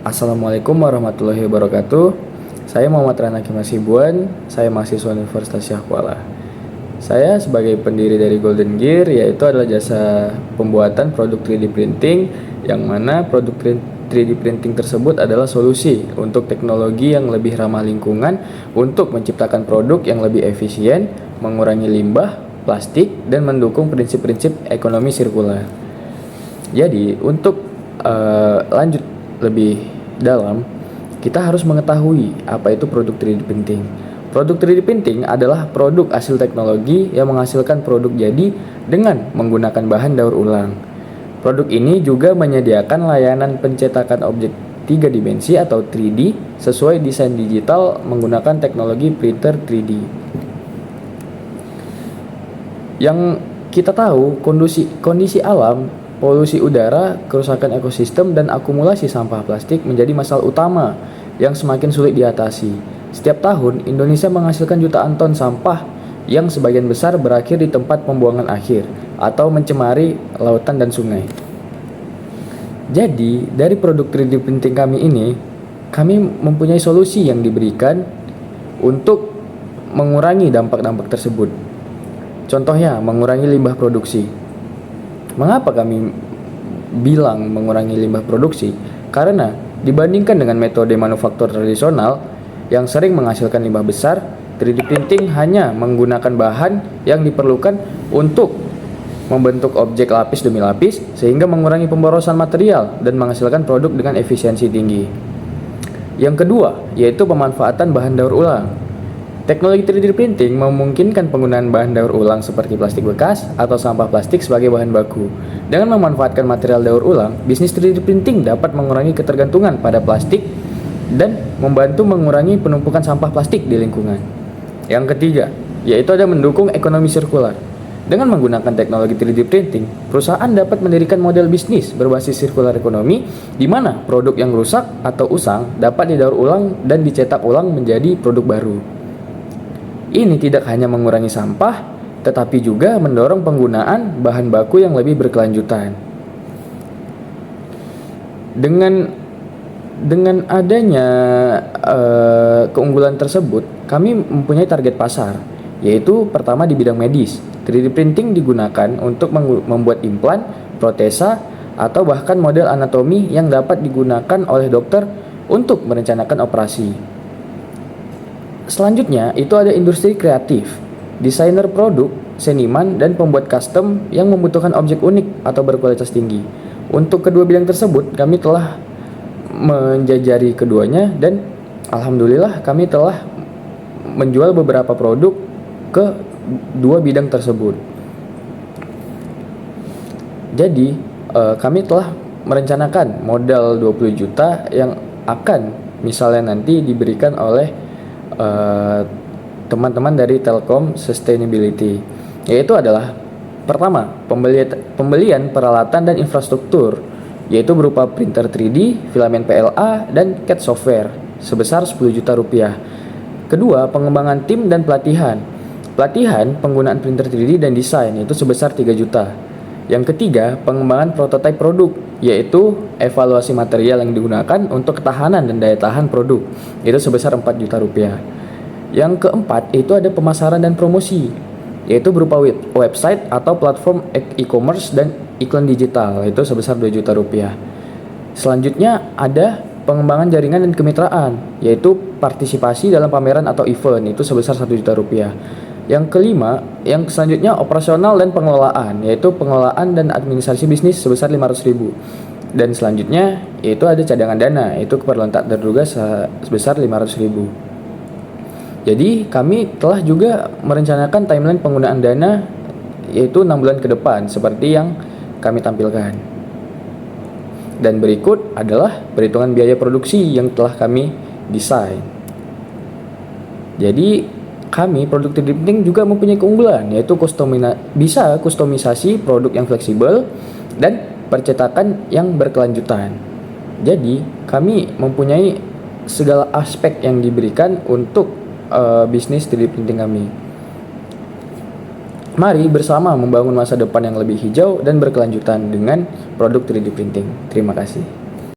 Assalamualaikum warahmatullahi wabarakatuh. Saya Muhammad Rana Kim Hasibuan, saya mahasiswa Universitas Syahkuala. Saya sebagai pendiri dari Golden Gear, yaitu adalah jasa pembuatan produk 3D printing, yang mana produk 3D printing tersebut adalah solusi untuk teknologi yang lebih ramah lingkungan untuk menciptakan produk yang lebih efisien, mengurangi limbah, plastik, dan mendukung prinsip-prinsip ekonomi sirkular. Jadi, untuk lanjut lebih dalam, kita harus mengetahui apa itu produk 3D printing. Produk 3D printing adalah produk hasil teknologi yang menghasilkan produk jadi dengan menggunakan bahan daur ulang. Produk ini juga menyediakan layanan pencetakan objek 3 dimensi atau 3D sesuai desain digital menggunakan teknologi printer 3D. Yang kita tahu, kondisi alam, polusi udara, kerusakan ekosistem, dan akumulasi sampah plastik menjadi masalah utama yang semakin sulit diatasi. Setiap tahun, Indonesia menghasilkan jutaan ton sampah yang sebagian besar berakhir di tempat pembuangan akhir atau mencemari lautan dan sungai. Jadi, dari produk 3D printing kami ini, kami mempunyai solusi yang diberikan untuk mengurangi dampak-dampak tersebut. Contohnya, mengurangi limbah produksi. Mengapa kami bilang mengurangi limbah produksi? Karena dibandingkan dengan metode manufaktur tradisional yang sering menghasilkan limbah besar, 3D printing hanya menggunakan bahan yang diperlukan untuk membentuk objek lapis demi lapis, sehingga mengurangi pemborosan material dan menghasilkan produk dengan efisiensi tinggi. Yang kedua, yaitu pemanfaatan bahan daur ulang. Teknologi 3D printing memungkinkan penggunaan bahan daur ulang seperti plastik bekas atau sampah plastik sebagai bahan baku. Dengan memanfaatkan material daur ulang, bisnis 3D printing dapat mengurangi ketergantungan pada plastik dan membantu mengurangi penumpukan sampah plastik di lingkungan. Yang ketiga, yaitu ada mendukung ekonomi sirkular. Dengan menggunakan teknologi 3D printing, perusahaan dapat mendirikan model bisnis berbasis sirkular ekonomi, di mana produk yang rusak atau usang dapat didaur ulang dan dicetak ulang menjadi produk baru. Ini tidak hanya mengurangi sampah, tetapi juga mendorong penggunaan bahan baku yang lebih berkelanjutan. Dengan adanya keunggulan tersebut, kami mempunyai target pasar, yaitu pertama di bidang medis. 3D printing digunakan untuk membuat implan, protesa, atau bahkan model anatomi yang dapat digunakan oleh dokter untuk merencanakan operasi. Selanjutnya, itu ada industri kreatif, desainer produk, seniman, dan pembuat custom yang membutuhkan objek unik atau berkualitas tinggi. Untuk kedua bidang tersebut, kami telah menjajari keduanya dan alhamdulillah kami telah menjual beberapa produk ke dua bidang tersebut. Jadi, kami telah merencanakan modal 20 juta yang akan misalnya nanti diberikan oleh teman-teman dari Telkom Sustainability, yaitu adalah pertama, pembelian peralatan dan infrastruktur, yaitu berupa printer 3D, filamen PLA, dan CAD software sebesar 10 juta rupiah. Kedua, pengembangan tim dan pelatihan penggunaan printer 3D dan desain, yaitu sebesar 3 juta. Yang ketiga, pengembangan prototipe produk, yaitu evaluasi material yang digunakan untuk ketahanan dan daya tahan produk, itu sebesar 4 juta rupiah. Yang keempat, itu ada pemasaran dan promosi, yaitu berupa website atau platform e-commerce dan iklan digital, itu sebesar 2 juta rupiah. Selanjutnya ada pengembangan jaringan dan kemitraan, yaitu partisipasi dalam pameran atau event, itu sebesar 1 juta rupiah. Yang kelima, yang selanjutnya operasional dan pengelolaan, yaitu pengelolaan dan administrasi bisnis sebesar 500.000. Dan selanjutnya yaitu ada cadangan dana, yaitu keperluan tak terduga sebesar 500.000. Jadi kami telah juga merencanakan timeline penggunaan dana, yaitu 6 bulan ke depan seperti yang kami tampilkan. Dan berikut adalah perhitungan biaya produksi yang telah kami desain. Jadi kami produk 3D printing juga mempunyai keunggulan, yaitu bisa kustomisasi produk yang fleksibel dan percetakan yang berkelanjutan. Jadi kami mempunyai segala aspek yang diberikan untuk bisnis 3D printing kami. Mari bersama membangun masa depan yang lebih hijau dan berkelanjutan dengan produk 3D printing. Terima kasih.